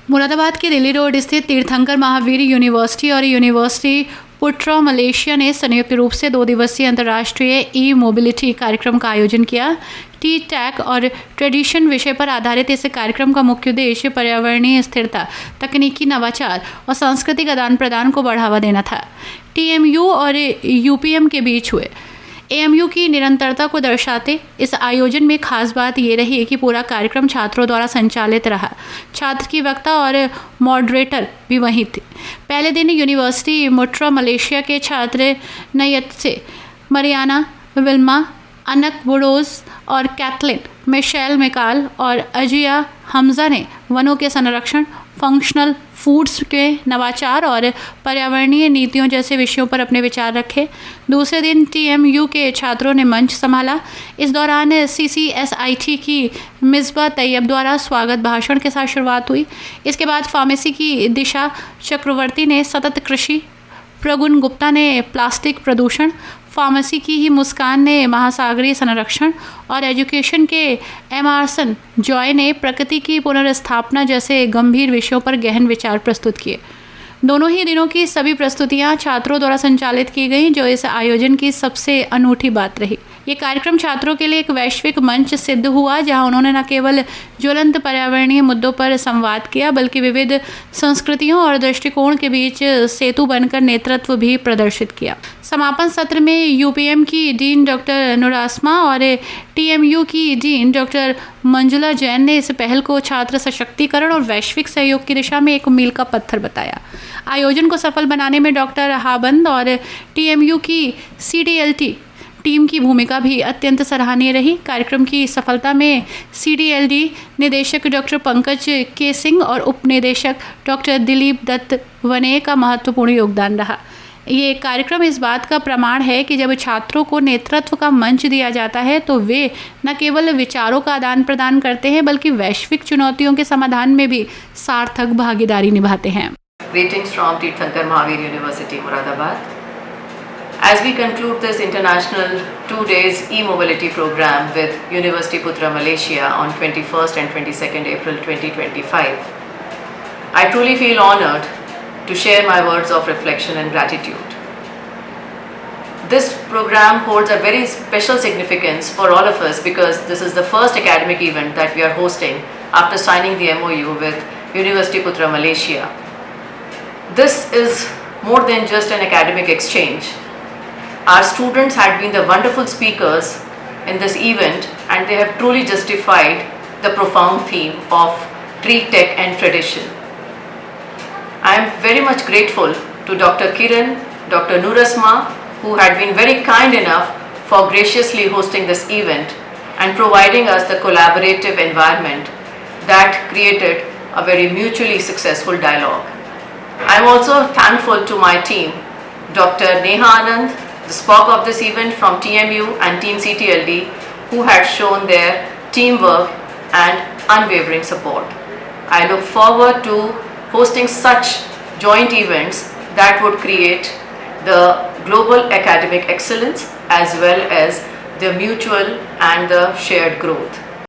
मुरादाबाद के दिल्ली रोड स्थित तीर्थंकर महावीर यूनिवर्सिटी और यूनिवर्सिटी पुट्रा मलेशिया ने संयुक्त रूप से 2 दिवसीय अंतर्राष्ट्रीय ई मोबिलिटी कार्यक्रम का आयोजन किया। टी टैक और ट्रेडिशन विषय पर आधारित इस कार्यक्रम का मुख्य उद्देश्य पर्यावरणीय स्थिरता, तकनीकी नवाचार और सांस्कृतिक आदान प्रदान को बढ़ावा देना था। टीएमयू और यूपीएम के बीच हुए एएमयू की निरंतरता को दर्शाते इस आयोजन में खास बात ये रही कि पूरा कार्यक्रम छात्रों द्वारा संचालित रहा। छात्र की वक्ता और मॉडरेटर भी वहीं थे। पहले दिन यूनिवर्सिटी मुट्रा मलेशिया के छात्र नयत्से, मरियाना, विल्मा, अनक बुडोज और कैथलिन, मिशेल मिकाल और अजिया हमजा ने वनों के संरक्षण, फंक्शनल फूड्स के नवाचार और पर्यावरणीय नीतियों जैसे विषयों पर अपने विचार रखे। दूसरे दिन टीएमयू के छात्रों ने मंच संभाला। इस दौरान सीसीएसआईटी की मिसबा तैयब द्वारा स्वागत भाषण के साथ शुरुआत हुई। इसके बाद फार्मेसी की दिशा चक्रवर्ती ने सतत कृषि, प्रगुन गुप्ता ने प्लास्टिक प्रदूषण, फार्मेसी की ही मुस्कान ने महासागरीय संरक्षण और एजुकेशन के एमआरसन जॉय ने प्रकृति की पुनर्स्थापना जैसे गंभीर विषयों पर गहन विचार प्रस्तुत किए। दोनों ही दिनों की सभी प्रस्तुतियां छात्रों द्वारा संचालित की गईं, जो इस आयोजन की सबसे अनूठी बात रही। ये कार्यक्रम छात्रों के लिए एक वैश्विक मंच सिद्ध हुआ, जहां उन्होंने न केवल ज्वलंत पर्यावरणीय मुद्दों पर संवाद किया, बल्कि विविध संस्कृतियों और दृष्टिकोण के बीच सेतु बनकर नेतृत्व भी प्रदर्शित किया। समापन सत्र में यूपीएम की डीन डॉक्टर नुरास्मा और टीएमयू की डीन डॉक्टर मंजुला जैन ने इस पहल को छात्र सशक्तिकरण और वैश्विक सहयोग की दिशा में एक मील का पत्थर बताया। आयोजन को सफल बनाने में डॉक्टर हाबंद और टीएमयू की सीडीएलटी टीम की भूमिका भी अत्यंत सराहनीय रही। कार्यक्रम की सफलता में सीडीएलडी निदेशक डॉक्टर पंकज के सिंह और उप निदेशक डॉक्टर दिलीप दत्त वने का महत्वपूर्ण योगदान रहा। ये कार्यक्रम इस बात का प्रमाण है कि जब छात्रों को नेतृत्व का मंच दिया जाता है तो वे न केवल विचारों का आदान प्रदान करते हैं, बल्कि वैश्विक चुनौतियों के समाधान में भी सार्थक भागीदारी निभाते हैं। Greetings from Tirthankar Mahavir University, Moradabad. As we conclude this international 2 days e-mobility program with University Putra Malaysia on 21st and 22nd April 2025, I truly feel honored to share my words of reflection and gratitude. This program holds a very special significance for all of us because this is the first academic event that we are hosting after signing the MOU with University Putra Malaysia. This is more than just an academic exchange. Our students had been the wonderful speakers in this event, and they have truly justified the profound theme of tree tech and tradition. I am very much grateful to Dr. Kiran, Dr. Nurasma, who had been very kind enough for graciously hosting this event and providing us the collaborative environment that created a very mutually successful dialogue. I am also thankful to my team, Dr. Neha Anand, the spoke of this event from TMU and Team CTLD, who had shown their teamwork and unwavering support. I look forward to hosting such joint events that would create the global academic excellence as well as the mutual and the shared growth.